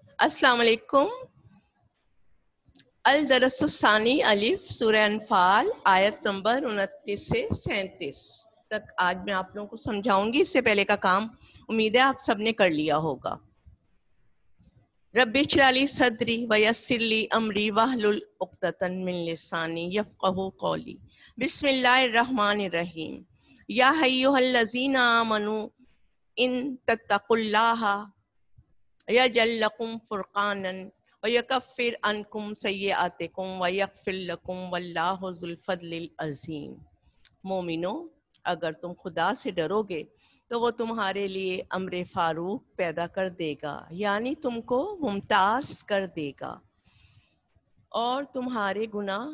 السلام علیکم۔ الدرس الثانی الف سورہ انفال آیت نمبر 29 سے 37 تک آج میں آپ لوگوں کو سمجھاؤں گی۔ اس سے پہلے کا کام امید ہے آپ سب نے کر لیا ہوگا۔ رب اشرح لی صدری ویسر لی امری واحلل عقدۃ من لسانی یفقہوا قولی۔ بسم اللہ الرحمن الرحیم۔ یا ایھا الذین آمنوا ان تتقوا اللہ یجعل لکم فرقانا ویکفر عنکم سیئاتکم ویغفر لکم واللہ ذو الفضل العظیم۔ مومنو، اگر تم خدا سے ڈرو گے تو وہ تمہارے لیے امر فاروق پیدا کر دے گا، یعنی تم کو ممتاز کر دے گا اور تمہارے گناہ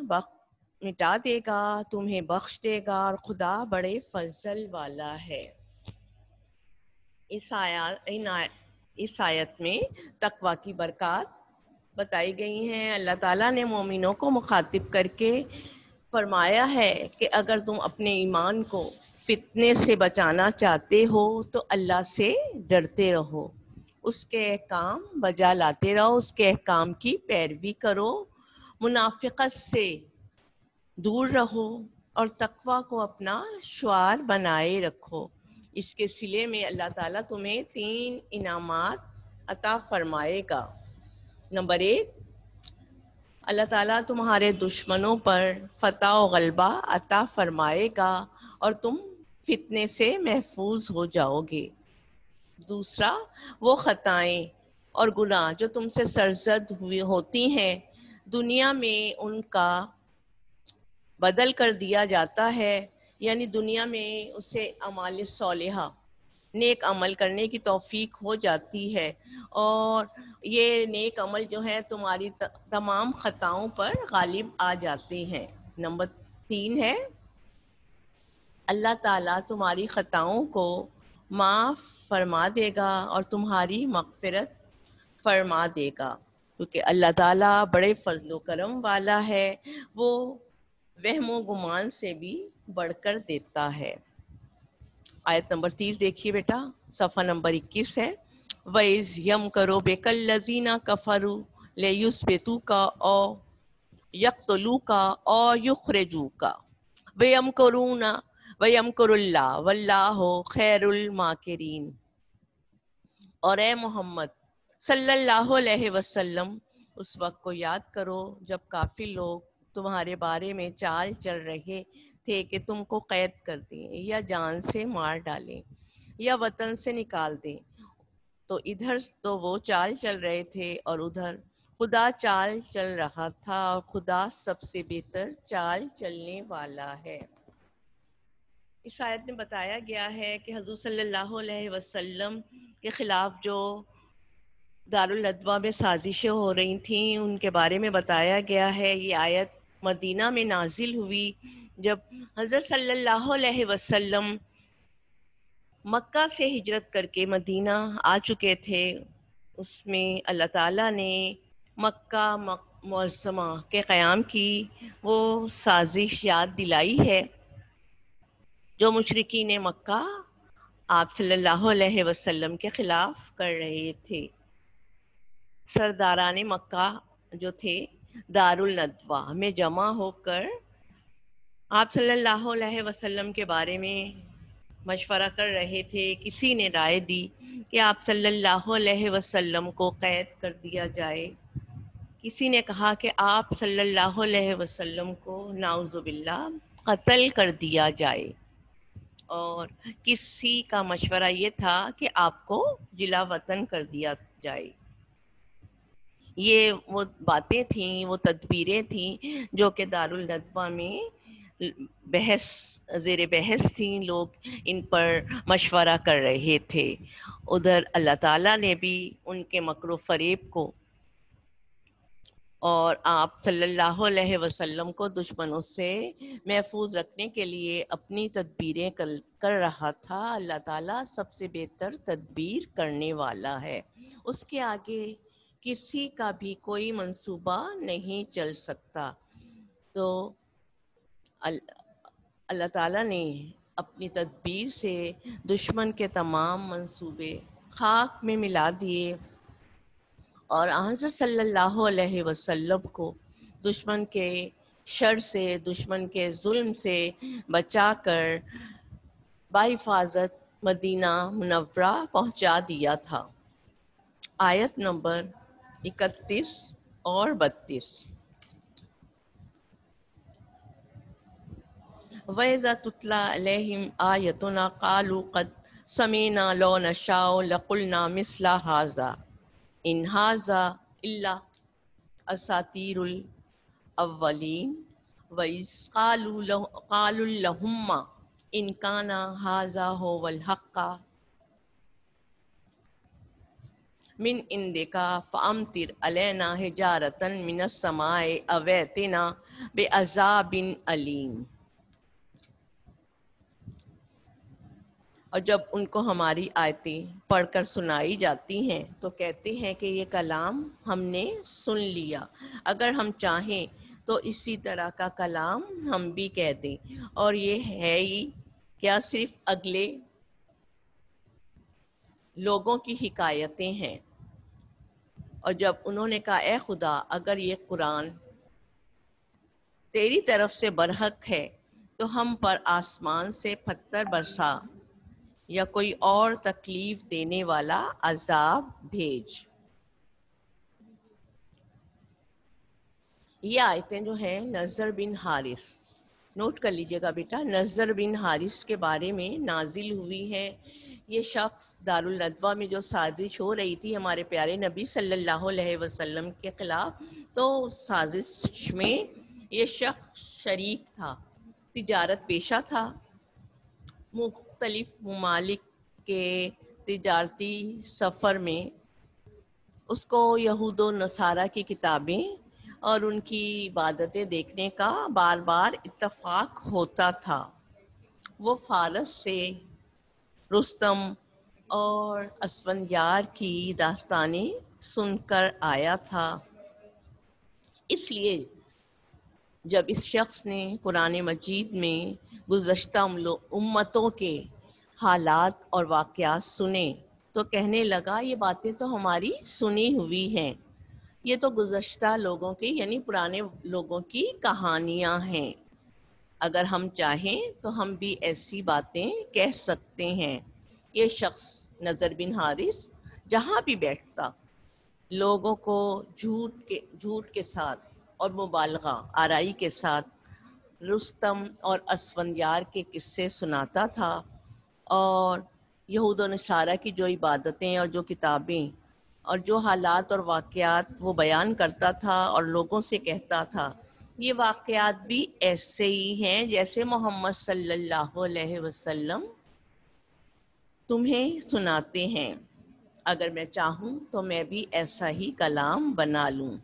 مٹا دے گا، تمہیں بخش دے گا، اور خدا بڑے فضل والا ہے۔ اس آیت میں تقوی کی برکات بتائی گئی ہیں۔ اللہ تعالیٰ نے مومنوں کو مخاطب کر کے فرمایا ہے کہ اگر تم اپنے ایمان کو فتنے سے بچانا چاہتے ہو تو اللہ سے ڈرتے رہو، اس کے احکام بجا لاتے رہو، اس کے احکام کی پیروی کرو، منافقت سے دور رہو اور تقوی کو اپنا شعار بنائے رکھو۔ اس کے صلے میں اللہ تعالیٰ تمہیں 3 انعامات عطا فرمائے گا۔ نمبر 1، اللہ تعالیٰ تمہارے دشمنوں پر فتح و غلبہ عطا فرمائے گا اور تم فتنے سے محفوظ ہو جاؤ گے۔ دوسرا، وہ خطائیں اور گناہ جو تم سے سرزد ہوتی ہیں، دنیا میں ان کا بدل کر دیا جاتا ہے، یعنی دنیا میں اسے اعمال صالحہ نیک عمل کرنے کی توفیق ہو جاتی ہے، اور یہ نیک عمل جو ہے تمہاری تمام خطاؤں پر غالب آ جاتے ہیں۔ نمبر 3 ہے، اللہ تعالیٰ تمہاری خطاؤں کو معاف فرما دے گا اور تمہاری مغفرت فرما دے گا، کیونکہ اللہ تعالیٰ بڑے فضل و کرم والا ہے، وہ وہم و گمان سے بھی بڑھ کر دیتا ہے۔ آیت نمبر 30 دیکھیے بیٹا، صفحہ نمبر 21 ہے۔ وَإِذْ يَمْكُرُ بِكَ الَّذِينَ كَفَرُوا لِيُثْبِتُوكَ أَوْ يَقْتُلُوكَ أَوْ يُخْرِجُوكَ وَيَمْكُرُونَ وَيَمْكُرُ اللَّهُ وَاللَّهُ خَيْرُ الْمَاكِرِينَ۔ اور اے محمد صلی اللہ علیہ وسلم، اس وقت کو یاد کرو جب کافر لوگ تمہارے بارے میں چال چل رہے تھے کہ تم کو قید کر دیں یا جان سے مار ڈالیں یا وطن سے نکال دیں، تو ادھر تو وہ چال چل رہے تھے اور ادھر خدا چال چل رہا تھا، اور خدا سب سے بہتر چال چلنے والا ہے۔ اس آیت میں بتایا گیا ہے کہ حضور صلی اللہ علیہ وسلم کے خلاف جو دارالندوہ میں سازشیں ہو رہی تھیں ان کے بارے میں بتایا گیا ہے۔ یہ آیت مدینہ میں نازل ہوئی جب حضرت صلی اللہ علیہ وسلم مکہ سے ہجرت کر کے مدینہ آ چکے تھے۔ اس میں اللہ تعالیٰ نے مکہ معظمہ کے قیام کی وہ سازش یاد دلائی ہے جو مشرکین مکہ آپ صلی اللہ علیہ وسلم کے خلاف کر رہے تھے۔ سرداران مکہ جو تھے دارالندوہ میں جمع ہو کر آپ صلی اللہ علیہ وسلم کے بارے میں مشورہ کر رہے تھے۔ کسی نے رائے دی کہ آپ صلی اللہ علیہ وسلم کو قید کر دیا جائے، کسی نے کہا کہ آپ صلی اللہ علیہ وسلم کو نعوذ باللہ قتل کر دیا جائے، اور کسی کا مشورہ یہ تھا کہ آپ کو جلا وطن کر دیا جائے۔ یہ وہ باتیں تھیں، وہ تدبیریں تھیں جو کہ دارالندوہ میں زیر بحث تھیں، لوگ ان پر مشورہ کر رہے تھے۔ ادھر اللہ تعالیٰ نے بھی ان کے مکر و فریب کو اور آپ صلی اللہ علیہ وسلم کو دشمنوں سے محفوظ رکھنے کے لیے اپنی تدبیریں کر رہا تھا۔ اللہ تعالیٰ سب سے بہتر تدبیر کرنے والا ہے، اس کے آگے کسی کا بھی کوئی منصوبہ نہیں چل سکتا۔ تو اللہ تعالیٰ نے اپنی تدبیر سے دشمن کے تمام منصوبے خاک میں ملا دیے اور حضرت صلی اللہ علیہ وسلم کو دشمن کے شر سے، دشمن کے ظلم سے بچا کر بحفاظت مدینہ منورہ پہنچا دیا تھا۔ آیت نمبر 31 اور 32۔ وَإِذَا تُتْلَى عَلَيْهِمْ آيَاتُنَا قَالُوا قَدْ سَمِعْنَا لَوْ نَشَاءُ لَقُلْنَا مِثْلَ هَذَا إِنْ هَذَا إِلَّا أَسَاطِيرُ الْأَوَّلِينَ وَإِذْ قَالُوا اللَّهُمَّ إِنْ كَانَ هَذَا هُوَ الْحَقُّ مِنْ عِنْدِكَ فَأَمْطِرْ عَلَيْنَا حِجَارَةً مِنَ السَّمَاءِ أَوْ ائْتِنَا بِعَذَابٍ أَلِيمٍ۔ اور جب ان کو ہماری آیتیں پڑھ کر سنائی جاتی ہیں تو کہتے ہیں کہ یہ کلام ہم نے سن لیا، اگر ہم چاہیں تو اسی طرح کا کلام ہم بھی کہہ دیں، اور یہ ہے ہی کیا صرف اگلے لوگوں کی حکایتیں ہیں۔ اور جب انہوں نے کہا اے خدا اگر یہ قرآن تیری طرف سے برحق ہے تو ہم پر آسمان سے پتھر برسا یا کوئی اور تکلیف دینے والا عذاب بھیج۔ یہ آیتیں جو ہیں نضر بن حارث، نوٹ کر لیجئے گا بیٹا، نضر بن حارث کے بارے میں نازل ہوئی ہے۔ یہ شخص دارالندوہ میں جو سازش ہو رہی تھی ہمارے پیارے نبی صلی اللہ علیہ وسلم کے خلاف، تو اس سازش میں یہ شخص شریک تھا، تجارت پیشہ تھا، مختلف ممالک کے تجارتی سفر میں اس کو یہود و نصارہ کی کتابیں اور ان کی عبادتیں دیکھنے کا بار بار اتفاق ہوتا تھا۔ وہ فارس سے رستم اور اسفندیار کی داستانیں سن کر آیا تھا، اس لیے جب اس شخص نے قرآن مجید میں گزشتہ امتوں کے حالات اور واقعات سنے تو کہنے لگا یہ باتیں تو ہماری سنی ہوئی ہیں، یہ تو گزشتہ لوگوں کی یعنی پرانے لوگوں کی کہانیاں ہیں، اگر ہم چاہیں تو ہم بھی ایسی باتیں کہہ سکتے ہیں۔ یہ شخص نضر بن حارث جہاں بھی بیٹھتا لوگوں کو جھوٹ کے ساتھ اور مبالغہ آرائی کے ساتھ رستم اور اسفندیار کے قصے سناتا تھا، اور یہود و نصارہ کی جو عبادتیں اور جو کتابیں اور جو حالات اور واقعات وہ بیان کرتا تھا اور لوگوں سے کہتا تھا، یہ واقعات بھی ایسے ہی ہیں جیسے محمد صلی اللہ علیہ وسلم تمہیں سناتے ہیں، اگر میں چاہوں تو میں بھی ایسا ہی کلام بنا لوں۔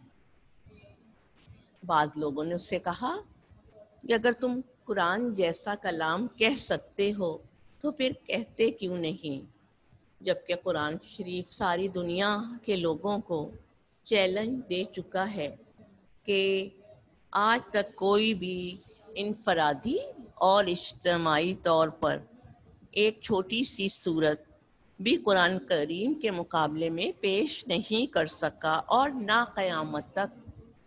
بعض لوگوں نے اس سے کہا کہ اگر تم قرآن جیسا کلام کہہ سکتے ہو تو پھر کہتے کیوں نہیں، جبکہ قرآن شریف ساری دنیا کے لوگوں کو چیلنج دے چکا ہے کہ آج تک کوئی بھی انفرادی اور اجتماعی طور پر ایک چھوٹی سی صورت بھی قرآن کریم کے مقابلے میں پیش نہیں کر سکا اور نہ قیامت تک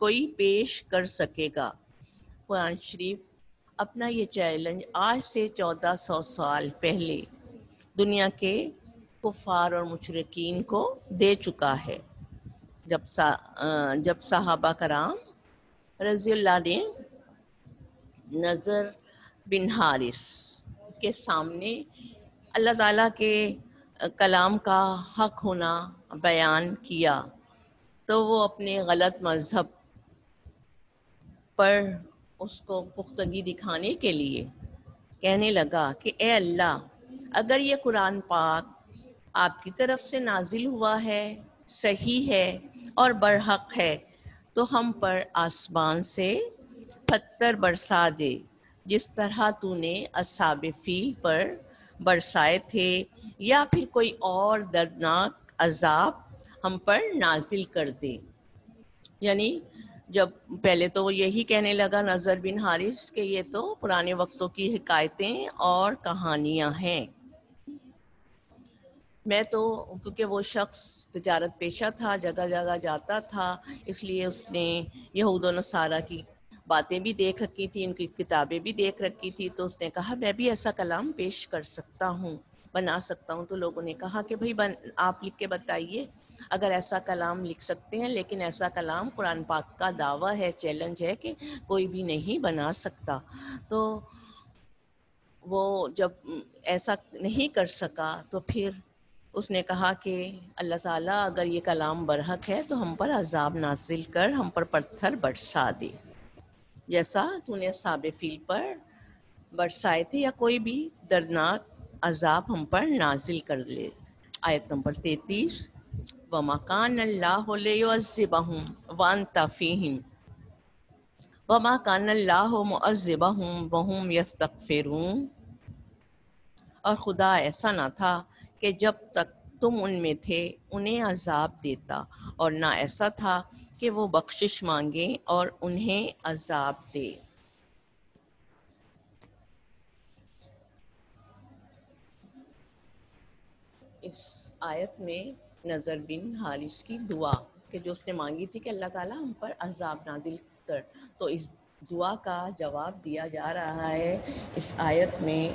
کوئی پیش کر سکے گا۔ قرآن شریف اپنا یہ چیلنج آج سے 1400 سال پہلے دنیا کے کفار اور مشرکین کو دے چکا ہے۔ جب صحابہ کرام رضی اللہ نے نضر بن حارث کے سامنے اللہ تعالیٰ کے کلام کا حق ہونا بیان کیا تو وہ اپنے غلط مذہب پر اس کو پختگی دکھانے کے لیے کہنے لگا کہ اے اللہ اگر یہ قرآن پاک آپ کی طرف سے نازل ہوا ہے، صحیح ہے اور برحق ہے تو ہم پر آسمان سے پتھر برسا دے جس طرح تو نے اصحاب فیل پر برسائے تھے، یا پھر کوئی اور دردناک عذاب ہم پر نازل کر دے۔ یعنی جب پہلے تو وہ یہی کہنے لگا نضر بن حارث کہ یہ تو پرانے وقتوں کی حکایتیں اور کہانیاں ہیں۔ میں تو کیونکہ وہ شخص تجارت پیشہ تھا، جگہ جگہ جاتا تھا، اس لیے اس نے یہود و نصارہ کی باتیں بھی دیکھ رکھی تھی، ان کی کتابیں بھی دیکھ رکھی تھی، تو اس نے کہا میں بھی ایسا کلام پیش کر سکتا ہوں، بنا سکتا ہوں۔ تو لوگوں نے کہا کہ بھائی آپ لکھ کے بتائیے اگر ایسا کلام لکھ سکتے ہیں، لیکن ایسا کلام قرآن پاک کا دعویٰ ہے، چیلنج ہے کہ کوئی بھی نہیں بنا سکتا۔ تو وہ جب ایسا نہیں کر سکا تو پھر اس نے کہا کہ اللہ تعالیٰ اگر یہ کلام برحق ہے تو ہم پر عذاب نازل کر، ہم پر پتھر برسا دے، جیسا تو نے اصحاب فیل پر برسائے تھے، یا کوئی بھی دردناک عذاب ہم پر نازل کر لے۔ آیت نمبر 33، وَمَا كَانَ اللَّهُ لِيُعَذِّبَهُمْ وَأَنْتَ فِيهِمْ وَمَا كَانَ اللَّهُ مُعَذِّبَهُمْ وَهُمْ يَسْتَغْفِرُونَ، اور خدا ایسا نہ تھا کہ جب تک تم ان میں تھے انہیں عذاب دیتا، اور نہ ایسا تھا کہ وہ بخشش مانگیں اور انہیں عذاب دے۔ اس آیت میں نضر بن حارث کی دعا کہ جو اس نے مانگی تھی کہ اللہ تعالیٰ ہم پر عذاب نازل کر، تو اس دعا کا جواب دیا جا رہا ہے اس آیت میں۔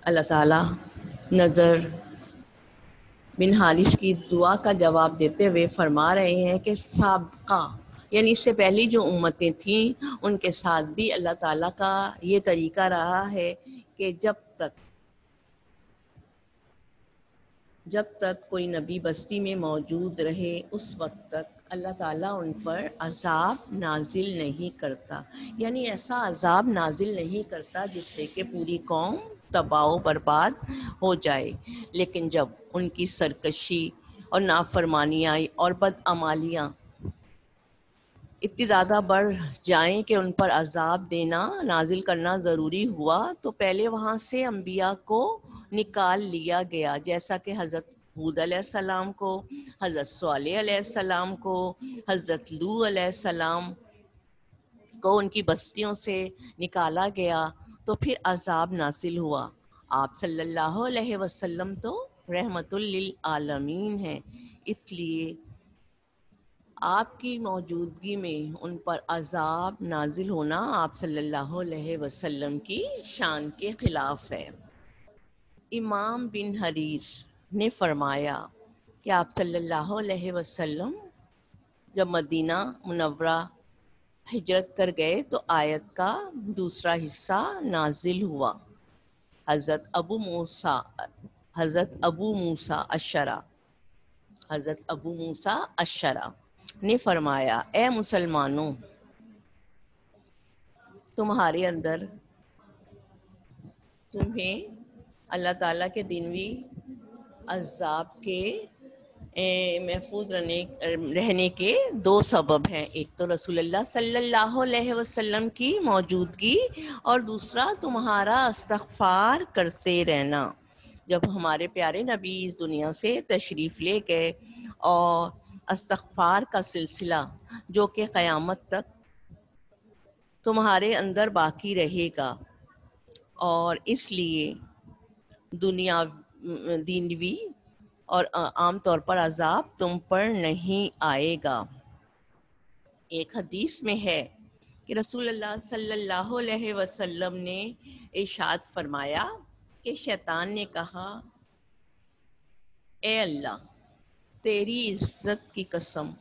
اللہ تعالیٰ نضر بن حارث کی دعا کا جواب دیتے ہوئے فرما رہے ہیں کہ سابقہ یعنی اس سے پہلی جو امتیں تھیں ان کے ساتھ بھی اللہ تعالیٰ کا یہ طریقہ رہا ہے کہ جب تک کوئی نبی بستی میں موجود رہے اس وقت تک اللہ تعالیٰ ان پر عذاب نازل نہیں کرتا، یعنی ایسا عذاب نازل نہیں کرتا جس سے کہ پوری قوم تباہ و برباد ہو جائے، لیکن جب ان کی سرکشی اور نافرمانیاں اور بدعمالیاں اتنی زیادہ بڑھ جائیں کہ ان پر عذاب دینا نازل کرنا ضروری ہوا، تو پہلے وہاں سے انبیاء کو نکال لیا گیا، جیسا کہ حضرت ہود علیہ السلام کو، حضرت صالح علیہ السلام کو، حضرت لوط علیہ السلام کو ان کی بستیوں سے نکالا گیا، تو پھر عذاب نازل ہوا۔ آپ صلی اللہ علیہ وسلم تو رحمت للعالمین ہیں، اس لیے آپ کی موجودگی میں ان پر عذاب نازل ہونا آپ صلی اللہ علیہ وسلم کی شان کے خلاف ہے۔ امام بن حریث نے فرمایا کہ آپ صلی اللہ علیہ وسلم جب مدینہ منورہ ہجرت کر گئے تو آیت کا دوسرا حصہ نازل ہوا۔ حضرت ابو موسیٰ اشعری نے فرمایا، اے مسلمانوں، تمہیں اللہ تعالیٰ کے دنوی عذاب کے محفوظ رہنے کے دو سبب ہیں، ایک تو رسول اللہ صلی اللہ علیہ وسلم کی موجودگی، اور دوسرا تمہارا استغفار کرتے رہنا۔ جب ہمارے پیارے نبی اس دنیا سے تشریف لے گئے، اور استغفار کا سلسلہ جو کہ قیامت تک تمہارے اندر باقی رہے گا، اور اس لیے دینوی اور عام طور پر عذاب تم پر نہیں آئے گا۔ ایک حدیث میں ہے کہ رسول اللہ صلی اللہ علیہ وسلم نے ارشاد فرمایا کہ شیطان نے کہا، اے اللہ، تیری عزت کی قسم،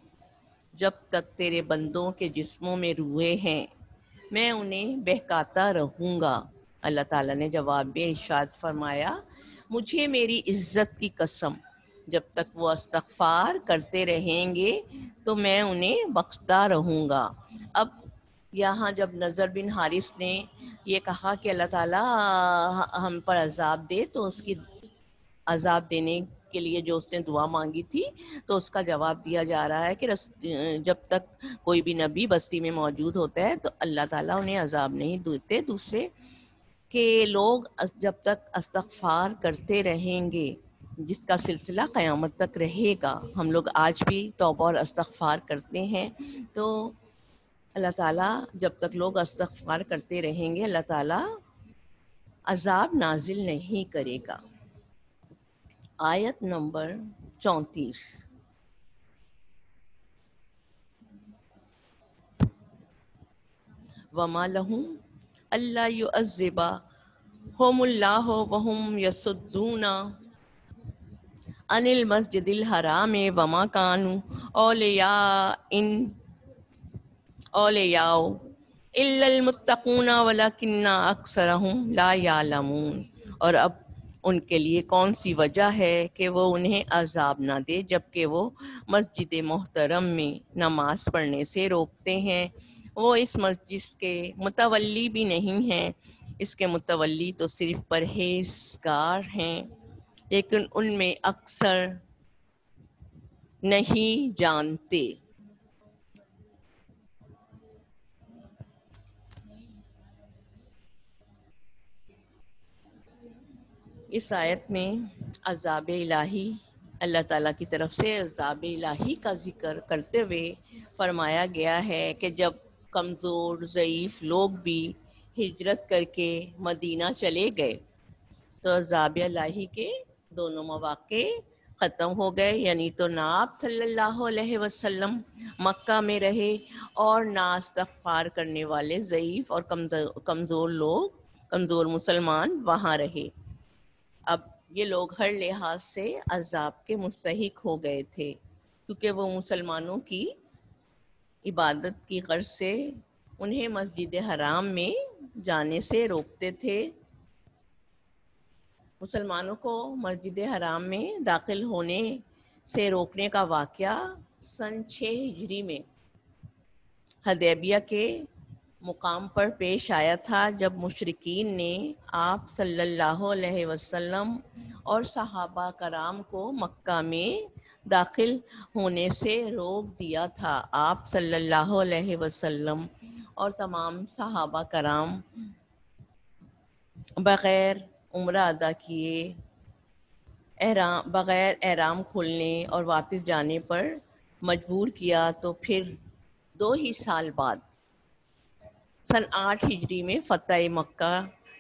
جب تک تیرے بندوں کے جسموں میں روحیں ہیں میں انہیں بہکاتا رہوں گا۔ اللہ تعالیٰ نے جواب میں ارشاد فرمایا، مجھے میری عزت کی قسم، جب تک وہ استغفار کرتے رہیں گے تو میں انہیں بخشتا رہوں گا۔ اب یہاں جب نضر بن حارث نے یہ کہا کہ اللہ تعالیٰ ہم پر عذاب دے، تو اس کی عذاب دینے کے لیے جو اس نے دعا مانگی تھی تو اس کا جواب دیا جا رہا ہے کہ جب تک کوئی بھی نبی بستی میں موجود ہوتا ہے تو اللہ تعالیٰ انہیں عذاب نہیں دیتے۔ دوسرے کہ لوگ جب تک استغفار کرتے رہیں گے، جس کا سلسلہ قیامت تک رہے گا، ہم لوگ آج بھی توبہ اور استغفار کرتے ہیں، تو اللہ تعالیٰ جب تک لوگ استغفار کرتے رہیں گے اللہ تعالیٰ عذاب نازل نہیں کرے گا۔ آیت نمبر 34. وما لہم اللہ یعذبہم اللہ وہم یصدون عن المسجد الحرام وما كانوا اولیاء الا المتقون ولکن اکثرهم لا یعلمون. اور اب ان کے لیے کون سی وجہ ہے کہ وہ انہیں عذاب نہ دے جبکہ وہ مسجد محترم میں نماز پڑھنے سے روکتے ہیں. وہ اس مسجد کے متولی بھی نہیں ہیں، اس کے متولی تو صرف پرہیزگار ہیں، لیکن ان میں اکثر نہیں جانتے. اس آیت میں عذاب الہی، اللہ تعالیٰ کی طرف سے عذاب الہی کا ذکر کرتے ہوئے فرمایا گیا ہے کہ جب کمزور ضعیف لوگ بھی ہجرت کر کے مدینہ چلے گئے تو عذاب الہی کے دونوں مواقع ختم ہو گئے. یعنی تو نہ آپ صلی اللہ علیہ وسلم مکہ میں رہے اور نہ استغفار کرنے والے ضعیف اور کمزور لوگ، کمزور مسلمان وہاں رہے. اب یہ لوگ ہر لحاظ سے عذاب کے مستحق ہو گئے تھے، کیونکہ وہ مسلمانوں کی عبادت کی غرض سے انہیں مسجد حرام میں جانے سے روکتے تھے. مسلمانوں کو مسجد حرام میں داخل ہونے سے روکنے کا واقعہ سن 6 ہجری میں حدیبیہ کے مقام پر پیش آیا تھا، جب مشرکین نے آپ صلی اللہ علیہ وسلم اور صحابہ کرام کو مکہ میں داخل ہونے سے روک دیا تھا. آپ صلی اللہ علیہ وسلم اور تمام صحابہ کرام بغیر عمرہ ادا کیے، بغیر احرام کھولنے اور واپس جانے پر مجبور کیا، تو پھر 2 ہی سال بعد سن 8 ہجری میں فتح مکہ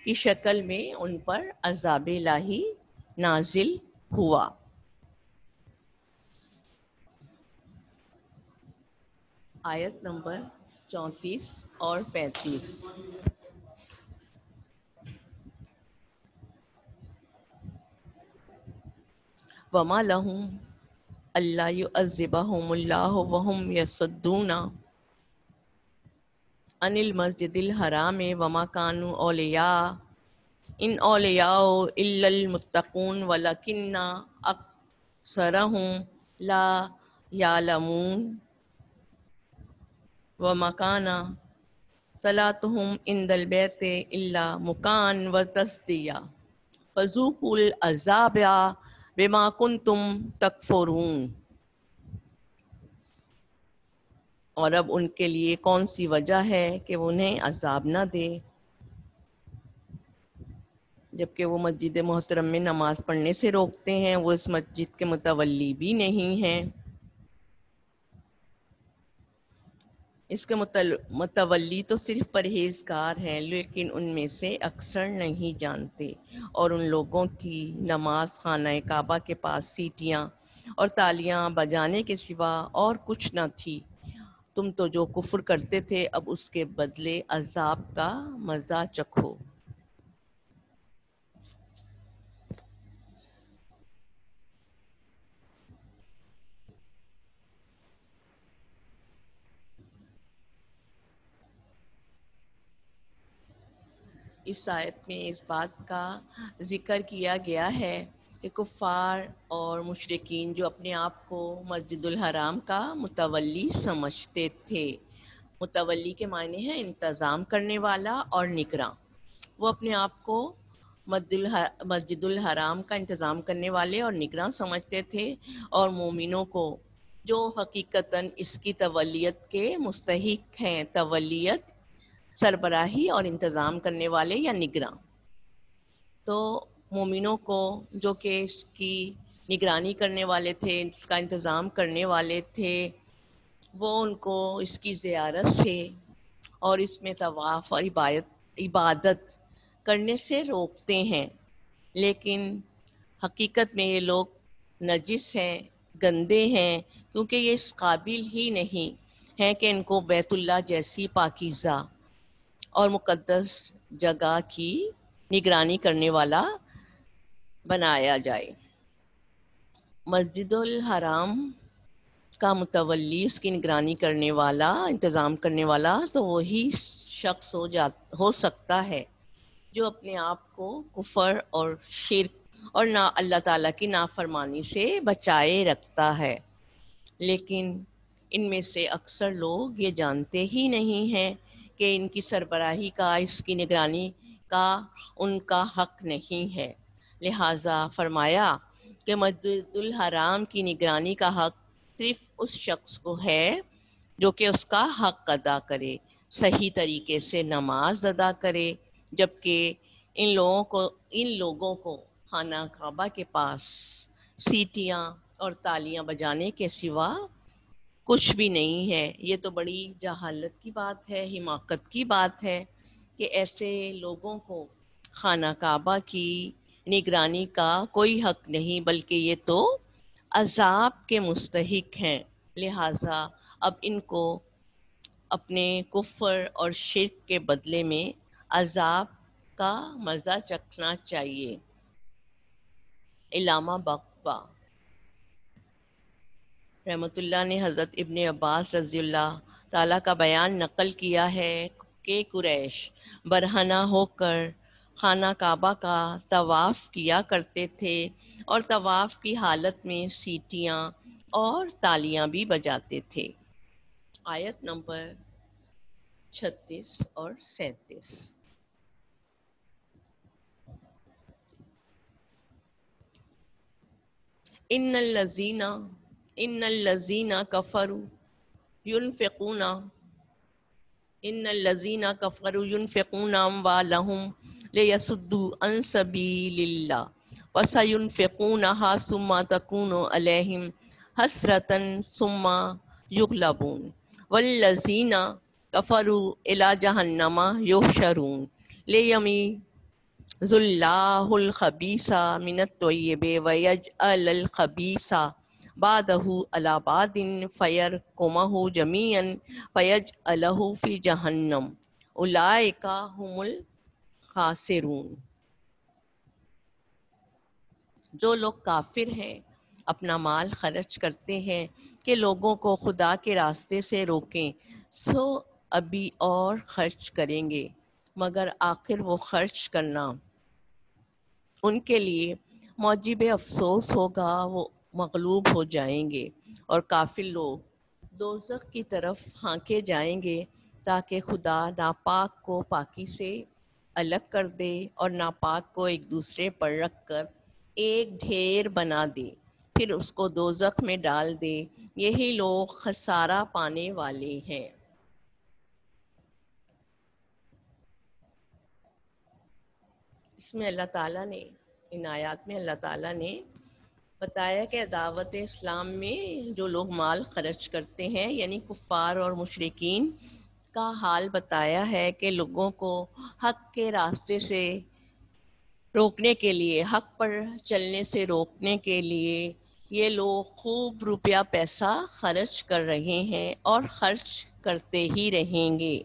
کی شکل میں ان پر عذاب الہی نازل ہوا. آیت نمبر 34 اور 35. وما لہم اللہ یعذبہم اللہ وہم یصدون عن المسجد الحرام وما كانوا اولیاء ان اولیاء الا المتقون ولکن اکثرهم لا یعلمون. وما كان صلاتهم عند البیت الا مکان وتصدیہ فذوقوا العذاب بما کنتم تکفرون. اور اب ان کے لیے کون سی وجہ ہے کہ وہ انہیں عذاب نہ دے جبکہ وہ مسجد محترم میں نماز پڑھنے سے روکتے ہیں، وہ اس مسجد کے متولی بھی نہیں ہیں. اس کے متولی تو صرف پرہیزگار ہیں، لیکن ان میں سے اکثر نہیں جانتے. اور ان لوگوں کی نماز خانہ کعبہ کے پاس سیٹیاں اور تالیاں بجانے کے سوا اور کچھ نہ تھی. تم تو جو کفر کرتے تھے اب اس کے بدلے عذاب کا مزہ چکھو. اس آیت میں اس بات کا ذکر کیا گیا ہے کہ کفار اور مشرکین جو اپنے آپ کو مسجد الحرام کا متولی سمجھتے تھے، متولی کے معنی ہے انتظام کرنے والا اور نگراں، وہ اپنے آپ کو مسجد الحرام کا انتظام کرنے والے اور نگراں سمجھتے تھے، اور مومنوں کو جو حقیقتاً اس کی تولیت کے مستحق ہیں، تولیت سربراہی اور انتظام کرنے والے یا نگراں، تو مومنوں کو جو کہ اس کی نگرانی کرنے والے تھے، اس کا انتظام کرنے والے تھے، وہ ان کو اس کی زیارت سے اور اس میں طواف اور عبادت کرنے سے روکتے ہیں. لیکن حقیقت میں یہ لوگ نجس ہیں، گندے ہیں، کیونکہ یہ اس قابل ہی نہیں ہیں کہ ان کو بیت اللہ جیسی پاکیزہ اور مقدس جگہ کی نگرانی کرنے والا بنایا جائے۔ مسجد الحرام کا متولی، اس کی نگرانی کرنے والا، انتظام کرنے والا تو وہی شخص ہو سکتا ہے جو اپنے آپ کو کفر اور شرک اور اللہ تعالیٰ کی نافرمانی سے بچائے رکھتا ہے۔ لیکن ان میں سے اکثر لوگ یہ جانتے ہی نہیں ہیں کہ ان کی سربراہی کا، اس کی نگرانی کا ان کا حق نہیں ہے۔ لہٰذا فرمایا کہ مسجد الحرام کی نگرانی کا حق صرف اس شخص کو ہے جو کہ اس کا حق ادا کرے، صحیح طریقے سے نماز ادا کرے، جبکہ ان لوگوں کو خانہ کعبہ کے پاس سیٹیاں اور تالیاں بجانے کے سوا کچھ بھی نہیں ہے۔ یہ تو بڑی جہالت کی بات ہے، حماقت کی بات ہے کہ ایسے لوگوں کو خانہ کعبہ کی نگرانی کا کوئی حق نہیں، بلکہ یہ تو عذاب کے مستحق ہیں۔ لہٰذا اب ان کو اپنے کفر اور شرک کے بدلے میں عذاب کا مزہ چکھنا چاہیے۔ علامہ بخبا رحمۃ اللہ نے حضرت ابن عباس رضی اللہ تعالیٰ کا بیان نقل کیا ہے کہ قریش برہنہ ہو کر خانہ کعبہ کا طواف کیا کرتے تھے اور طواف کی حالت میں سیٹیاں اور تالیاں بھی بجاتے تھے۔ آیت نمبر 36 اور 37۔ ان الذین کفروا ينفقون اموالهم لیصدوا عن سبیل اللہ فسینفقونها ثم تکون علیہم حسرة ثم یغلبون والذین کفروا الی جہنم یحشرون لیمیز اللہ الخبیث من الطیب ویجعل الخبیث بعدہ علی بعد فیرکمہ جمیعا فیجعلہ فی جہنم اولئک ھم الخاسرون۔ جو لوگ کافر ہیں اپنا مال خرچ کرتے ہیں کہ لوگوں کو خدا کے راستے سے روکیں، سو ابھی اور خرچ کریں گے، مگر آخر وہ خرچ کرنا ان کے لیے موجب افسوس ہوگا، وہ مغلوب ہو جائیں گے اور کافر لوگ دوزخ کی طرف ہانکے جائیں گے تاکہ خدا ناپاک کو پاکی سے الگ کر دے اور ناپاک کو ایک دوسرے پر رکھ کر ایک ڈھیر بنا دے، پھر اس کو دوزخ میں ڈال دے۔ یہی لوگ خسارہ پانے والے ہیں۔ اس میں اللہ تعالیٰ نے، ان آیات میں اللہ تعالیٰ نے بتایا کہ دعوت اسلام میں جو لوگ مال خرچ کرتے ہیں یعنی کفار اور مشرکین کا حال بتایا ہے کہ لوگوں کو حق کے راستے سے روکنے کے لیے، حق پر چلنے سے روکنے کے لیے یہ لوگ خوب روپیہ پیسہ خرچ کر رہے ہیں اور خرچ کرتے ہی رہیں گے،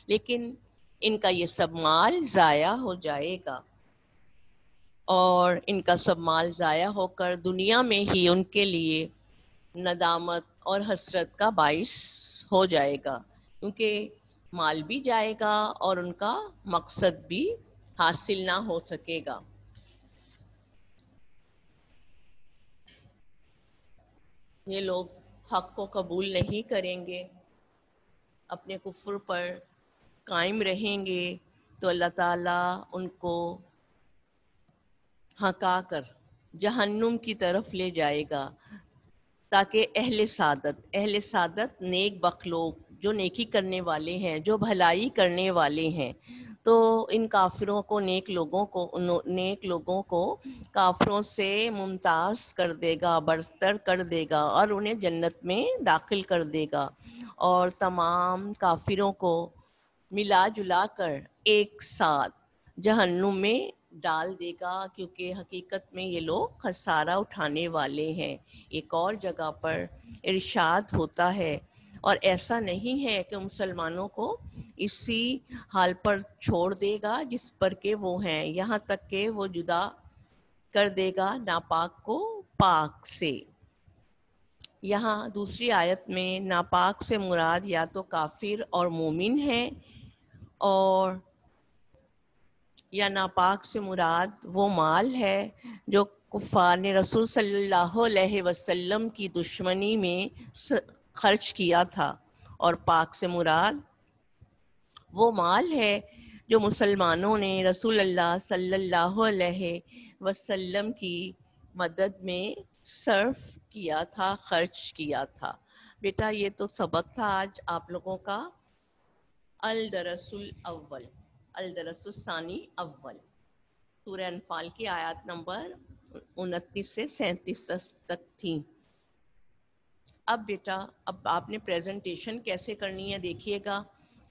لیکن ان کا یہ سب مال ضائع ہو جائے گا اور ان کا سب مال ضائع ہو کر دنیا میں ہی ان کے لیے ندامت اور حسرت کا باعث ہو جائے گا، کیونکہ مال بھی جائے گا اور ان کا مقصد بھی حاصل نہ ہو سکے گا۔ یہ لوگ حق کو قبول نہیں کریں گے، اپنے کفر پر قائم رہیں گے تو اللہ تعالیٰ ان کو ہکا کر جہنم کی طرف لے جائے گا، تاکہ اہل سعادت نیک بخت لوگ جو نیکی کرنے والے ہیں، جو بھلائی کرنے والے ہیں، تو ان کافروں کو نیک لوگوں کو کافروں سے ممتاز کر دے گا، برتر کر دے گا اور انہیں جنت میں داخل کر دے گا، اور تمام کافروں کو ملا جلا کر ایک ساتھ جہنم میں ڈال دے گا، کیونکہ حقیقت میں یہ لوگ خسارہ اٹھانے والے ہیں۔ ایک اور جگہ پر ارشاد ہوتا ہے، اور ایسا نہیں ہے کہ مسلمانوں کو اسی حال پر چھوڑ دے گا جس پر کہ وہ ہیں، یہاں تک کہ وہ جدا کر دے گا ناپاک کو پاک سے۔ یہاں دوسری آیت میں ناپاک سے مراد یا تو کافر اور مومن ہے، اور یا ناپاک سے مراد وہ مال ہے جو کفار نے رسول صلی اللہ علیہ وسلم کی دشمنی میں خرچ کیا تھا، اور پاک سے مراد وہ مال ہے جو مسلمانوں نے رسول اللہ صلی اللہ علیہ وسلم کی مدد میں صرف کیا تھا، خرچ کیا تھا۔ بیٹا یہ تو سبق تھا آج آپ لوگوں کا الدرس الاول، الدرس الثانی اول، سورہ انفال کی آیات نمبر 29 سے 37 تک تھیں۔ اب بیٹا اب آپ نے پریزنٹیشن کیسے کرنی ہے دیکھیے گا،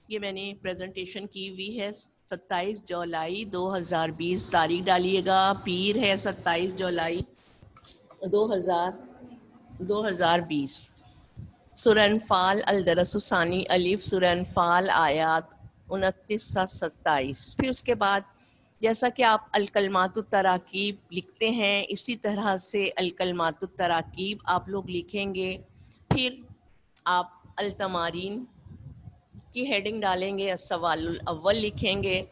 یہ میں نے پریزنٹیشن کی ہوئی ہے 27 جولائی 2020 تاریخ ڈالیے گا، پیر ہے 27 جولائی 2020۔ سورہ انفال الدرس الثانی الف، سورہ انفال آیات 29 سے 27۔ پھر اس کے بعد جیسا کہ آپ الکلمات التراکیب لکھتے ہیں اسی طرح سے الکلمات التراکیب آپ لوگ لکھیں گے۔ پھر آپ التمارین کی ہیڈنگ ڈالیں گے، السوال الاول لکھیں گے۔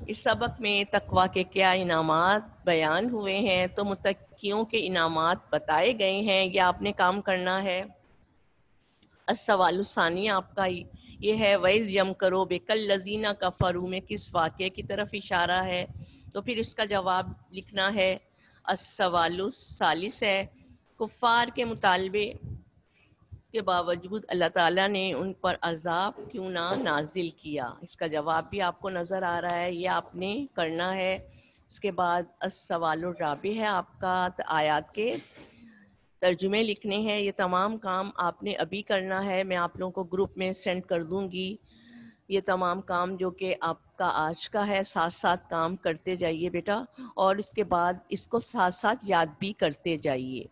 اس سبق میں تقویٰ کے کیا انعامات بیان ہوئے ہیں، تو متقیوں کے انعامات بتائے گئے ہیں، یہ آپ نے کام کرنا ہے۔ السوال الثانی آپ کا یہ ہے وَإِذْ يَمْكَرُ بِكَ الَّذِينَ كَفَرُوا میں کس واقعے کی طرف اشارہ ہے، تو پھر اس کا جواب لکھنا ہے۔ السوال الثالث ہے کفار کے مطالبے کے باوجود اللہ تعالیٰ نے ان پر عذاب کیوں نہ نازل کیا، اس کا جواب بھی آپ کو نظر آ رہا ہے، یہ آپ نے کرنا ہے۔ اس کے بعد السوال الرابع ہے آپ کا آیات کے ترجمے لکھنے ہیں، یہ تمام کام آپ نے ابھی کرنا ہے، میں آپ لوگوں کو گروپ میں سینڈ کر دوں گی۔ یہ تمام کام جو کہ آپ کا آج کا ہے ساتھ ساتھ کام کرتے جائیے بیٹا، اور اس کے بعد اس کو ساتھ ساتھ یاد بھی کرتے جائیے۔